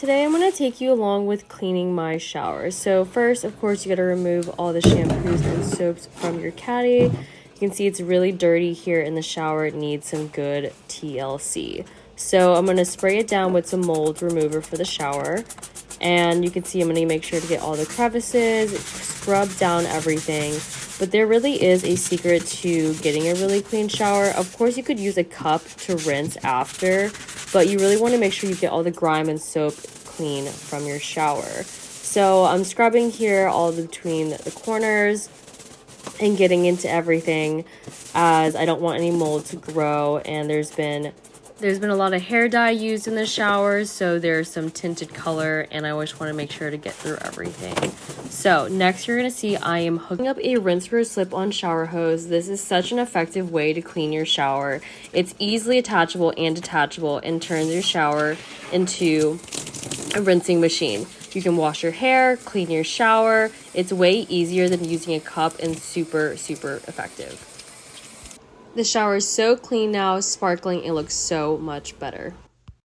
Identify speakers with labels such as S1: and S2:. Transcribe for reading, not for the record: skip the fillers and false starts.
S1: Today I'm going to take you along with cleaning my shower. So first, of course, you got to remove all the shampoos and soaps from your caddy. You can see it's really dirty here in the shower. It needs some good TLC. So I'm going to spray it down with some mold remover for the shower. And you can see I'm going to make sure to get all the crevices, scrub down everything. But there really is a secret to getting a really clean shower. Of course, you could use a cup to rinse after, but you really want to make sure you get all the grime and soap clean from your shower. So I'm scrubbing here all between the corners and getting into everything, as I don't want any mold to grow. And there's been a lot of hair dye used in the shower, so there's some tinted color, and I always want to make sure to get through everything. So next, you're going to see I am hooking up a Rinseroo Slip-on Shower Hose. This is such an effective way to clean your shower. It's easily attachable and detachable and turns your shower into a rinsing machine. You can wash your hair, clean your shower. It's way easier than using a cup and super, super effective. The shower is so clean now, sparkling, it looks so much better.